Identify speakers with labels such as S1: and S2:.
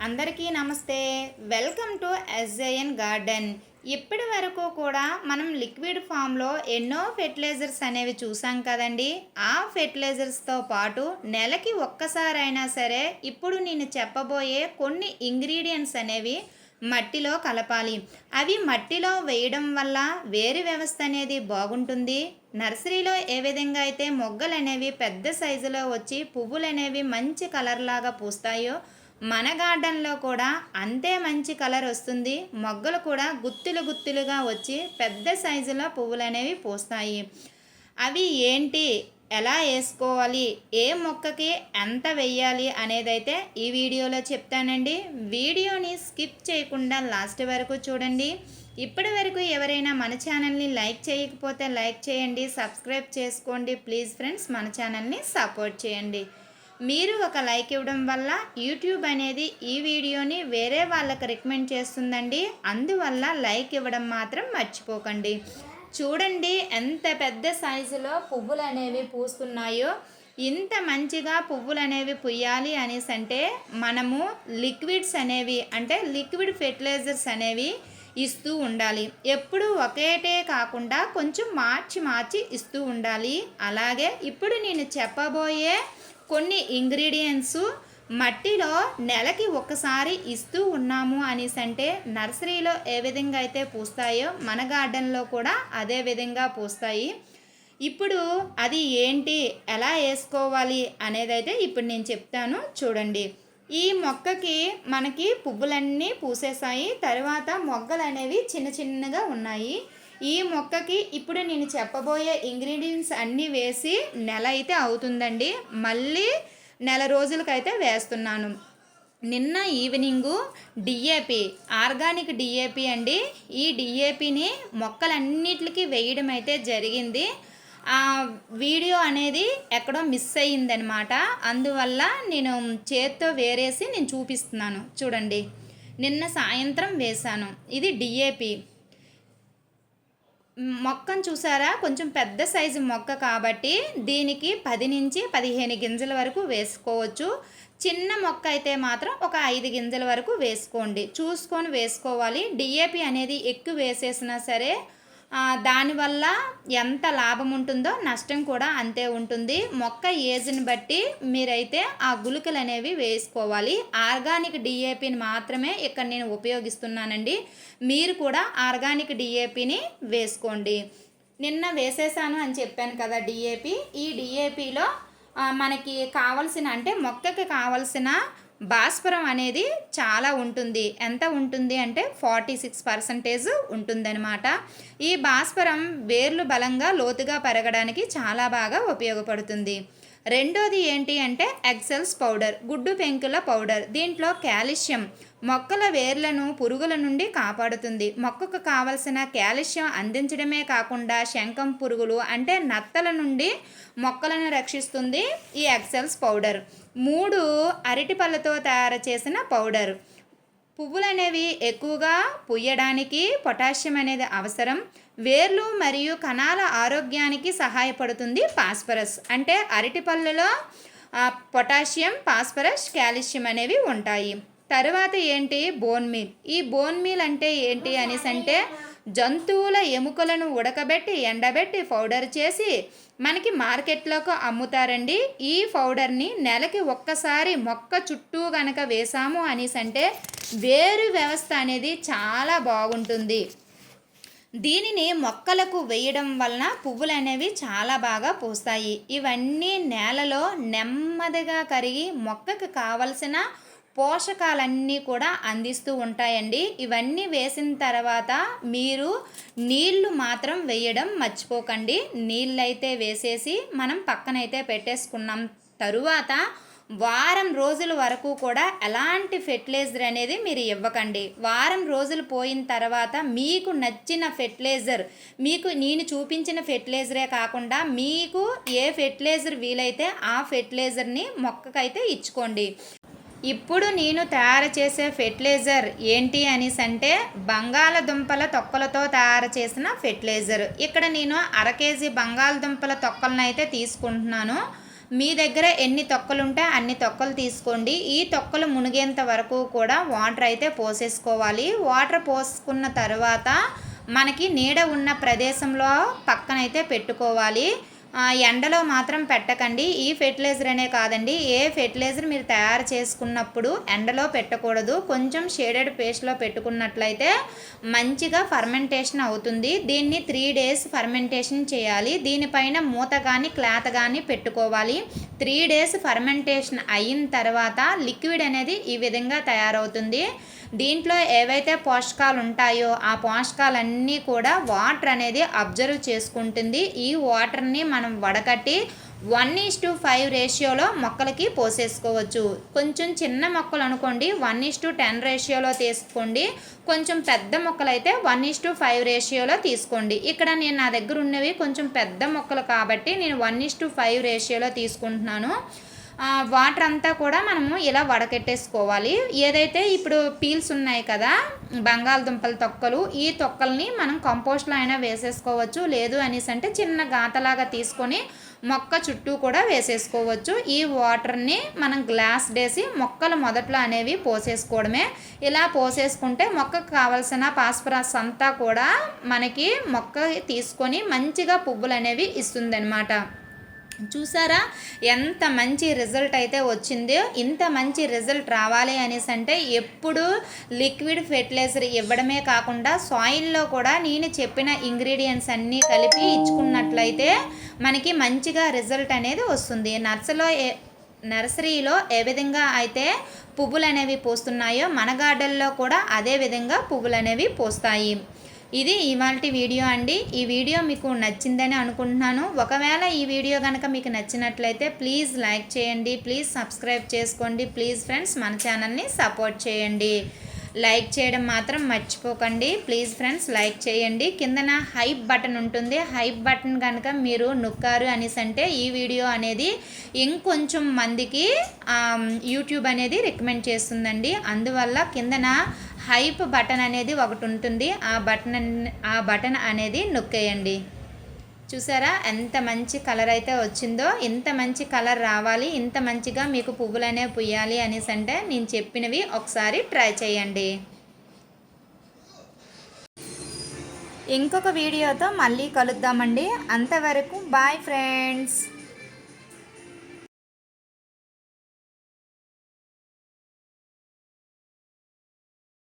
S1: అందరికీ నమస్తే. Welcome to SJN garden. ఇప్పటి వరకు కూడా మనం లిక్విడ్ ఫామ్లో ఎన్నో ఫెర్టిలైజర్స్ అనేవి చూసాం కదండి. ఆ ఫెర్టిలైజర్స్తో పాటు నెలకి ఒక్కసారైనా సరే ఇప్పుడు నేను చెప్పబోయే కొన్ని ఇంగ్రీడియంట్స్ అనేవి మట్టిలో కలపాలి. అవి మట్టిలో వేయడం వల్ల వేరు వ్యవస్థ అనేది బాగుంటుంది. నర్సరీలో ఏ విధంగా అయితే మొగ్గలు అనేవి పెద్ద సైజులో వచ్చి పువ్వులు అనేవి మంచి కలర్ లాగా పూస్తాయో మన గార్డెన్లో కూడా అంతే మంచి కలర్ వస్తుంది. మొగ్గలు కూడా గుత్తులు గుత్తులుగా వచ్చి పెద్ద సైజులో పువ్వులు అనేవి పూస్తాయి. అవి ఏంటి, ఎలా వేసుకోవాలి, ఏ మొక్కకి ఎంత వెయ్యాలి అనేదైతే ఈ వీడియోలో చెప్తానండి. వీడియోని స్కిప్ చేయకుండా లాస్ట్ వరకు చూడండి. ఇప్పటి వరకు ఎవరైనా మన ఛానల్ని లైక్ చేయకపోతే లైక్ చేయండి, సబ్స్క్రైబ్ చేసుకోండి ప్లీజ్ ఫ్రెండ్స్. మన ఛానల్ని సపోర్ట్ చేయండి. మీరు ఒక లైక్ ఇవ్వడం వల్ల యూట్యూబ్ అనేది ఈ వీడియోని వేరే వాళ్ళకి రికమెండ్ చేస్తుందండి. అందువల్ల లైక్ ఇవ్వడం మాత్రం మర్చిపోకండి. చూడండి ఎంత పెద్ద సైజులో పువ్వులు అనేవి పూస్తున్నాయో. ఇంత మంచిగా పువ్వులు అనేవి పూయాలి అనేసి అంటే మనము లిక్విడ్స్ అనేవి అంటే లిక్విడ్ ఫెర్టిలైజర్స్ అనేవి ఇస్తూ ఉండాలి. ఎప్పుడు ఒకేటే కాకుండా కొంచెం మార్చి ఇస్తూ ఉండాలి. అలాగే ఇప్పుడు నేను చెప్పబోయే కొన్ని ఇంగ్రీడియంట్స్ మట్టిలో నెలకి ఒకసారి ఇస్తూ ఉన్నాము అనేసి అంటే నర్సరీలో ఏ విధంగా అయితే పూస్తాయో మన గార్డెన్లో కూడా అదే విధంగా పూస్తాయి. ఇప్పుడు అది ఏంటి, ఎలా వేసుకోవాలి అనేదైతే ఇప్పుడు నేను చెప్తాను చూడండి. ఈ మొక్కకి మనకి పువ్వులన్నీ పూసేసాయి, తర్వాత మొగ్గలు అనేవి చిన్న చిన్నగా ఉన్నాయి. ఈ మొక్కకి ఇప్పుడు నేను చెప్పబోయే ఇంగ్రీడియంట్స్ అన్నీ వేసి నెల అయితే అవుతుందండి. మళ్ళీ నెల రోజులకైతే వేస్తున్నాను. నిన్న ఈవినింగు డిఏపి, ఆర్గానిక్ డిఏపి అండి. ఈ డిఏపిని మొక్కలన్నిటికీ వేయడం అయితే జరిగింది. ఆ వీడియో అనేది ఎక్కడో మిస్ అయ్యిందనమాట. అందువల్ల నేను చేత్తో వేరేసి నేను చూపిస్తున్నాను చూడండి. నిన్న సాయంత్రం వేశాను. ఇది డిఏపి మొక్కను చూసారా, కొంచెం పెద్ద సైజు మొక్క కాబట్టి దీనికి 10 నుంచి 15 గింజల వరకు వేసుకోవచ్చు. చిన్న మొక్క అయితే మాత్రం ఒక 5 గింజల వరకు వేసుకోండి, చూసుకొని వేసుకోవాలి. డిఏపి అనేది ఎక్కువ వేసేసినా సరే దానివల్ల ఎంత లాభం ఉంటుందో నష్టం కూడా అంతే ఉంటుంది. మొక్క ఏజ్ని బట్టి మీరైతే ఆ గుళికలు అనేవి వేసుకోవాలి. ఆర్గానిక్ డిఏపిని మాత్రమే ఇక్కడ నేను ఉపయోగిస్తున్నానండి. మీరు కూడా ఆర్గానిక్ డిఏపిని వేసుకోండి. నిన్న వేసేసాను అని చెప్పాను కదా డిఏపి. ఈ డిఏపిలో మనకి కావలసిన అంటే మొక్కకి కావలసిన భాస్వరం అనేది చాలా ఉంటుంది. ఎంత ఉంటుంది అంటే 46% ఉంటుందన్నమాట. ఈ భాస్వరం వేర్లు బలంగా లోతుగా పెరగడానికి చాలా బాగా ఉపయోగపడుతుంది. రెండోది ఏంటి అంటే ఎక్సెల్స్ పౌడర్, గుడ్డు పెంకుల పౌడర్. దీంట్లో కాల్షియం మొక్కల వేర్లను పురుగుల నుండి కాపాడుతుంది. మొక్కకు కావలసిన కాల్షియం అందించడమే కాకుండా శంఖం పురుగులు అంటే నత్తల నుండి మొక్కలను రక్షిస్తుంది ఈ ఎక్సెల్స్ పౌడర్. 3 అరటిపళ్ళతో తయారు చేసిన పౌడర్. పువ్వులు అనేవి ఎక్కువగా పూయడానికి పొటాషియం అనేది అవసరం. వేర్లు మరియు కణాల ఆరోగ్యానికి సహాయపడుతుంది ఫాస్ఫరస్. అంటే అరటిపళ్ళలో పొటాషియం, ఫాస్ఫరస్, కాల్షియం అనేవి ఉంటాయి. తర్వాత ఏంటి, బోన్ మీల్. ఈ బోన్ మీల్ అంటే ఏంటి అనేసి అంటే జంతువుల ఎముకలను ఉడకబెట్టి ఎండబెట్టి పౌడర్ చేసి మనకి మార్కెట్లోకి అమ్ముతారండి. ఈ పౌడర్ని నెలకి ఒక్కసారి మొక్క చుట్టూ కనుక వేసాము అనేసి అంటే వేరు వ్యవస్థ అనేది చాలా బాగుంటుంది. దీనిని మొక్కలకు వేయడం వలన పువ్వులు అనేవి చాలా బాగా పూస్తాయి. ఇవన్నీ నేలలో నెమ్మదిగా కరిగి మొక్కకు కావలసిన పోషకాలన్నీ కూడా అందిస్తూ ఉంటాయండి. ఇవన్నీ వేసిన తర్వాత మీరు నీళ్లు మాత్రం వేయడం మర్చిపోకండి. నీళ్ళైతే వేసేసి మనం పక్కనైతే పెట్టేసుకున్నాం. తరువాత వారం రోజుల వరకు కూడా ఎలాంటి ఫెర్టిలైజర్ అనేది మీరు ఇవ్వకండి. వారం రోజులు పోయిన తర్వాత మీకు నచ్చిన ఫెర్టిలైజర్, మీకు నేను చూపించిన ఫెర్టిలైజరే కాకుండా మీకు ఏ ఫెర్టిలైజర్ వీలైతే ఆ ఫెర్టిలైజర్ని మొక్కకైతే ఇచ్చుకోండి. ఇప్పుడు నేను తయారు చేసే ఫెర్టిలైజర్ ఏంటి అనేసి అంటే బంగాళదుంపల తొక్కలతో తయారు చేసిన ఫెర్టిలైజర్. ఇక్కడ నేను 1/2 కేజీ బంగాళదుంపల తొక్కలను అయితే తీసుకుంటున్నాను. మీ దగ్గర ఎన్ని తొక్కలు ఉంటే అన్ని తొక్కలు తీసుకోండి. ఈ తొక్కలు మునిగేంత వరకు కూడా వాటర్ అయితే పోసేసుకోవాలి. వాటర్ పోసుకున్న తర్వాత మనకి నీడ ఉన్న ప్రదేశంలో పక్కనైతే పెట్టుకోవాలి. ఎండలో మాత్రం పెట్టకండి. ఈ ఫెర్టిలైజర్ అనే కాదండి, ఏ ఫెర్టిలైజర్ మీరు తయారు చేసుకున్నప్పుడు ఎండలో పెట్టకూడదు. కొంచెం షేడెడ్ ప్లేస్లో పెట్టుకున్నట్లయితే మంచిగా ఫర్మెంటేషన్ అవుతుంది. దీన్ని 3 days ఫర్మెంటేషన్ చేయాలి. దీనిపైన మూత కానీ క్లాత్ కానీ పెట్టుకోవాలి. 3 days ఫర్మెంటేషన్ అయిన తర్వాత లిక్విడ్ అనేది ఈ విధంగా తయారవుతుంది. దీంట్లో ఏవైతే పోషకాలు ఉంటాయో ఆ పోషకాలన్నీ కూడా వాటర్ అనేది అబ్జర్వ్ చేసుకుంటుంది. ఈ వాటర్ని మనం వడకట్టి 1:5 రేషియోలో మొక్కలకి పోసేసుకోవచ్చు. కొంచెం చిన్న మొక్కలు అనుకోండి 1:10 రేషియోలో తీసుకోండి. కొంచెం పెద్ద మొక్కలు అయితే 1:5 రేషియోలో తీసుకోండి. ఇక్కడ నా దగ్గర ఉన్నవి కొంచెం పెద్ద మొక్కలు కాబట్టి నేను 1:5 రేషియోలో తీసుకుంటున్నాను. వాటర్ అంతా కూడా మనము ఇలా వడకెట్టేసుకోవాలి. ఏదైతే ఇప్పుడు పీల్స్ ఉన్నాయి కదా బంగాళదుంపల తొక్కలు, ఈ తొక్కల్ని మనం కంపోస్ట్లో అయినా వేసేసుకోవచ్చు. లేదు అనేసి అంటే చిన్న గాతలాగా తీసుకొని మొక్క చుట్టూ కూడా వేసేసుకోవచ్చు. ఈ వాటర్ని మనం గ్లాస్ వేసి మొక్కలు మొదట్లో అనేవి పోసేసుకోవడమే. ఇలా పోసేసుకుంటే మొక్కకు కావాల్సిన ఫాస్ఫరస్ అంతా కూడా మనకి మొక్క తీసుకొని మంచిగా పువ్వులు అనేవి ఇస్తుందన్నమాట. చూసారా ఎంత మంచి రిజల్ట్ అయితే వచ్చిందో. ఇంత మంచి రిజల్ట్ రావాలి అనేసి అంటే ఎప్పుడు లిక్విడ్ ఫెర్టిలైజర్ ఇవ్వడమే కాకుండా సాయిల్లో కూడా నేను చెప్పిన ఇంగ్రీడియంట్స్ అన్నీ కలిపి ఇచ్చుకున్నట్లయితే మనకి మంచిగా రిజల్ట్ అనేది వస్తుంది. నర్సరీలో ఏ విధంగా అయితే పువ్వులు అనేవి పూస్తున్నాయో మన గార్డెన్లో కూడా అదే విధంగా పువ్వులు అనేవి పూస్తాయి. ఇది ఇవాల్టి వీడియో అండి. ఈ వీడియో మీకు నచ్చిందని అనుకుంటున్నాను. ఒకవేళ ఈ వీడియో కనుక మీకు నచ్చినట్లయితే ప్లీజ్ లైక్ చేయండి, ప్లీజ్ సబ్స్క్రైబ్ చేసుకోండి. ప్లీజ్ ఫ్రెండ్స్ మన ఛానల్ని సపోర్ట్ చేయండి. లైక్ చేయడం మాత్రం మర్చిపోకండి. ప్లీజ్ ఫ్రెండ్స్ లైక్ చేయండి. కిందన హైప్ బటన్ ఉంటుంది. హైప్ బటన్ కనుక మీరు నొక్కారు అనేసి అంటే ఈ వీడియో అనేది ఇంకొంచెం మందికి యూట్యూబ్ అనేది రికమెండ్ చేస్తుందండి. అందువల్ల కిందన హైప్ బటన్ అనేది ఒకటి ఉంటుంది. ఆ బటన్ అనేది నొక్కేయండి. చూసారా ఎంత మంచి కలర్ అయితే వచ్చిందో. ఇంత మంచి కలర్ రావాలి, ఇంత మంచిగా మీకు పువ్వులనే పుయ్యాలి అనేసి అంటే నేను చెప్పినవి ఒకసారి ట్రై చేయండి. ఇంకొక వీడియోతో మళ్ళీ కలుద్దామండి. అంతవరకు బాయ్ ఫ్రెండ్స్.